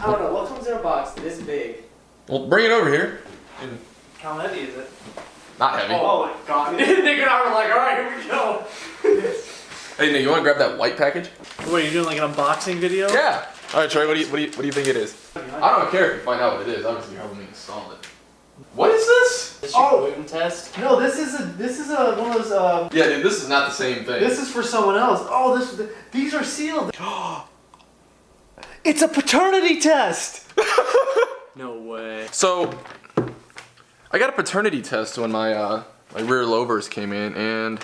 I don't know, what comes in a box this big? Well, bring it over here. How heavy is it? Not heavy. Oh my god. Nick and I were like, alright, here we go. Hey, Nick, you want to grab that white package? What, are you doing like an unboxing video? Yeah. All right, Trey, what do you think it is? I don't care if you find out what it is. Obviously, you're helping me install it. What is this? This is your gluten test? No, this is a one of those Yeah, dude, this is not the same thing. This is for someone else. Oh, these are sealed. It's a paternity test. No way. So, I got a paternity test when my my rear louvers came in, and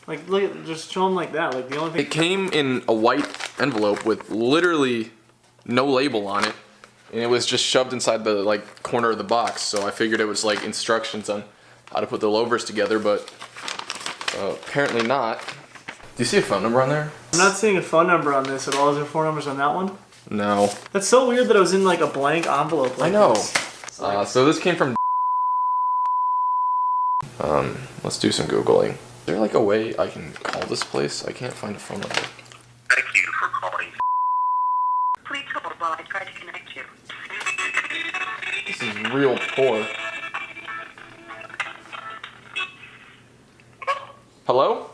like, look at, just show them like that. Like the only thing. it came in a white envelope with literally no label on it, and it was just shoved inside the like corner of the box. So I figured it was like instructions on how to put the louvers together, but apparently not. Do you see a phone number on there? I'm not seeing a phone number on this at all. Is there phone numbers on that one? No. That's so weird that it was in like a blank envelope. Like I know. This. Like, So this came from. Let's do some Googling. Is there like a way I can call this place? I can't find a phone number. Thank you for calling. Please hold while I try to connect you. This is real poor. Hello?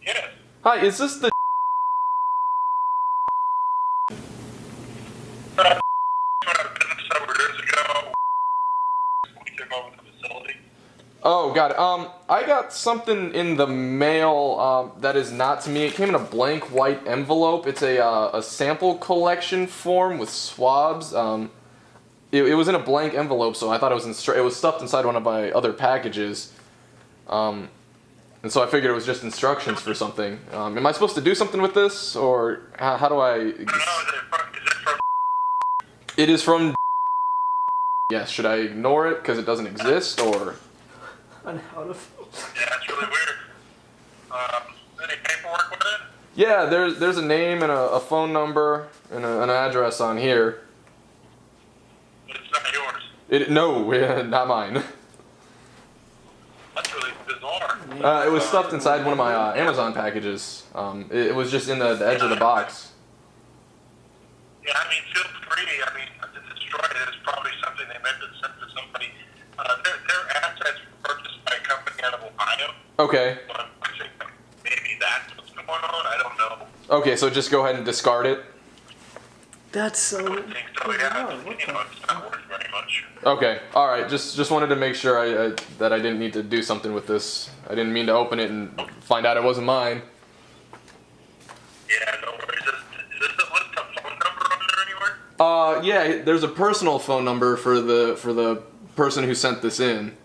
Yes. Hi, is this the Several years ago, we took over the facility. Oh, got it. I got something in the mail that is not to me. It came in a blank white envelope. It's a sample collection form with swabs. It was in a blank envelope, so I thought it was stuffed inside one of my other packages. And so I figured it was just instructions for something. Am I supposed to do something with this, or how do I? I don't know, is it from? It is from. Yes. Should I ignore it because it doesn't exist, or? on how to. Yeah, it's really weird. Any paperwork with it? Yeah, there's a name and a phone number and an address on here. But it's not yours. No, not mine. That's really bizarre. It was stuffed inside one of my Amazon packages. It was just in the edge of the box. Yeah, I mean, feel free. I mean, to destroy it is probably something they meant to send to somebody. Their assets were purchased by a company out of Ohio. Okay. But I think maybe that's what's going on. I don't know. Okay, so just go ahead and discard it. That's so. I think so. Yeah, it's not worth very much. Okay, all right. Just wanted to make sure that I didn't need to do something with this. I didn't mean to open it and find out it wasn't mine. Yeah, no worries. Is this a list of phone number on there anywhere? Yeah. There's a personal phone number for the person who sent this in.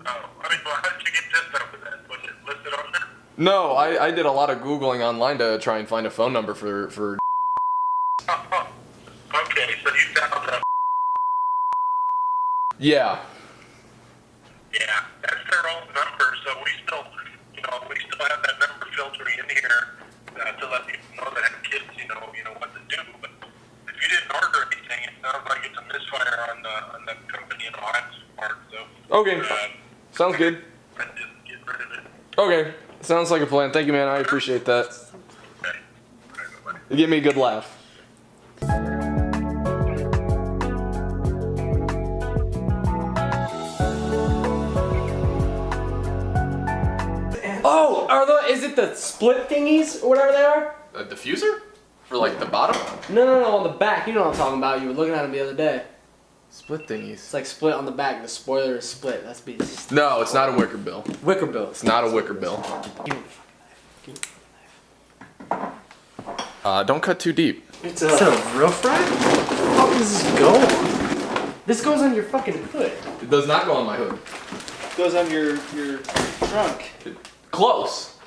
Oh, I mean, well, how did you get this number then? Was it listed on there? No, I did a lot of Googling online to try and find a phone number for. Oh, okay, so you found that. Yeah. Yeah, that's their own number, so we still have that number filtering in here to let people know that have kids, you know what to do. But if you didn't order anything, it sounds like it's a misfire on the company in Ohio's part. So Okay. Sounds good. I just get rid of it. Okay. Sounds like a plan. Thank you, man. I appreciate that. Okay. All right, bye-bye. You give me a good laugh. Oh, is it the split thingies or whatever they are? A diffuser? For like the bottom? No, on the back. You know what I'm talking about. You were looking at them the other day. Split thingies. It's like split on the back. The spoiler is split. That's be. No, it's not a wicker bill. Wicker bill. It's not a wicker bill. Give me the fucking knife. Give me the knife. Don't cut too deep. Is that a real fry? How does this go on? This goes on your fucking hood. It does not go on my hood. It goes on your trunk. Close.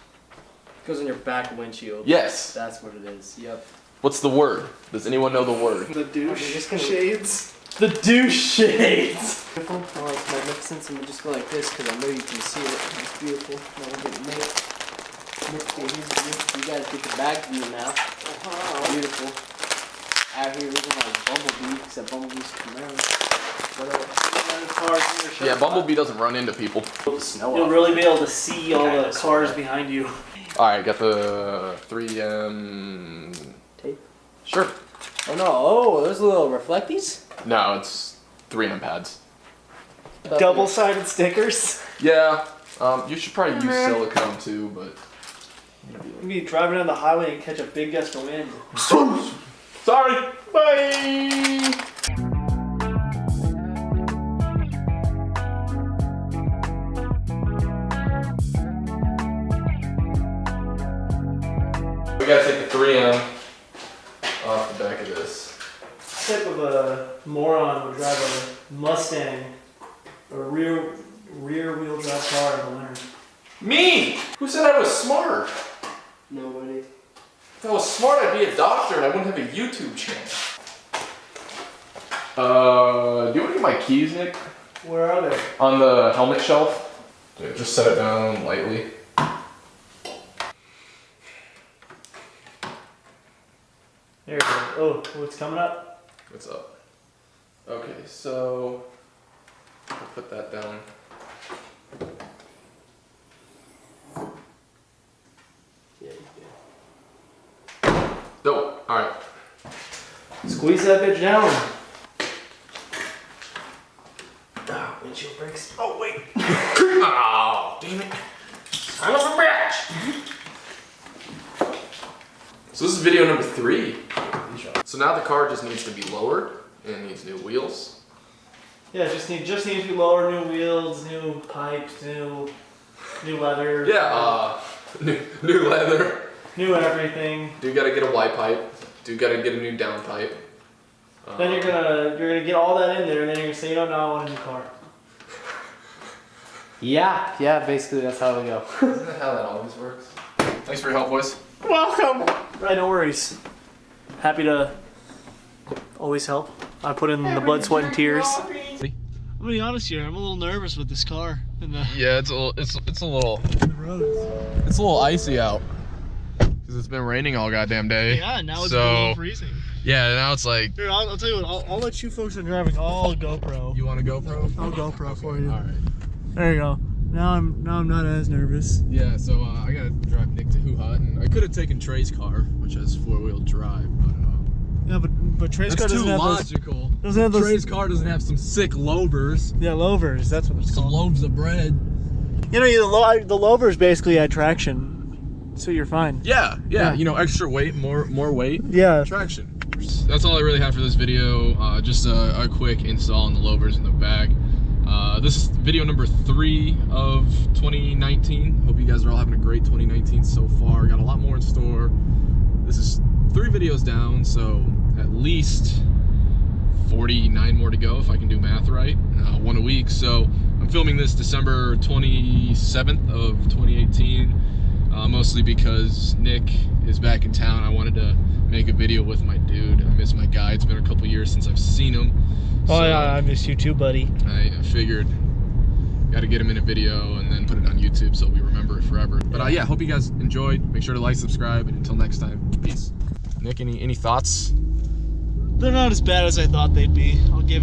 It goes on your back windshield. Yes. That's what it is. Yep. What's the word? Does anyone know the word? The douche shades. The douche shades. Beautiful. Oh, it's magnificent. So I'm gonna just go like this because I know you can see it. It's beautiful. Now we'll get Nick. You guys get the back view now. Beautiful. Out here looking like Bumblebee, except Bumblebee's Camaro. Yeah, Bumblebee doesn't run into people. You'll really be able to see all the cars behind you. Alright, got the 3M tape. Sure. Oh no, oh, those little reflecties? No, it's 3M pads. Double-sided stickers? Yeah. You should probably use silicone too, but. You'd be driving down the highway and catch a big gust of wind. Sorry. Bye. We gotta take the 3M off the back of this. What type of a moron would drive a Mustang or a rear-wheel drive car in the winter? Me! Who said I was smart? Nobody. If I was smart, I'd be a doctor and I wouldn't have a YouTube channel. Do you want to get my keys, Nick? Where are they? On the helmet shelf. Yeah, just set it down lightly. There you go. Oh, what's coming up? What's up? Okay, so I'll put that down. Yeah, you can. Oh, alright. Squeeze that bitch down. Ah, windshield brakes. Oh, wait. Oh, damn it. Son of a bitch! So this is video number 3. So now the car just needs to be lowered and needs new wheels. Yeah, just needs to be lower, new wheels, new pipes, new leather. Yeah, new leather. New everything. Do gotta get a Y pipe. Do gotta get a new down pipe. Then you're gonna get all that in there, and then you're gonna say, "Oh no, I want a new car." Yeah, basically that's how we go. Isn't that how that always works? Thanks for your help, boys. Welcome. Right, no worries. Happy to always help. I put in the blood, sweat, and tears. I'm gonna be honest here. I'm a little nervous with this car and the Yeah, it's a little roads. it's a little icy out because it's been raining all goddamn day. Yeah, now it's below freezing. Yeah, now it's like. Here, I'll tell you what. I'll let you focus on driving. I'll GoPro. You want a GoPro? I'll GoPro for you. All right. There you go. Now I'm not as nervous. Yeah, so I gotta drive Nick to Hoo Hut, and I could have taken Trey's car, which has 4-wheel drive, but Yeah, but Trey's car that's doesn't too have logical. doesn't have those. Trey's car doesn't have some sick louvers, Yeah, louvers. That's what it's some called. loaves of bread. You know, the louvers basically add traction, so you're fine. Yeah, you know, extra weight, more weight. Yeah. Traction. That's all I really have for this video. Just a quick install on the louvers in the back. This is video number 3 of 2019. Hope you guys are all having a great 2019 so far. Got a lot more in store. This is 3 videos down, so at least 49 more to go if I can do math right. 1 a week. So I'm filming this December 27th of 2018, mostly because Nick is back in town. I wanted to make a video with my dude. I miss my guy. It's been a couple years since I've seen him. Oh yeah, I miss you too, buddy. I figured got to get him in a video and then put it on YouTube so we remember it forever. But yeah, hope you guys enjoyed. Make sure to like, subscribe, and until next time, peace. Nick, any thoughts? They're not as bad as I thought they'd be. I'll give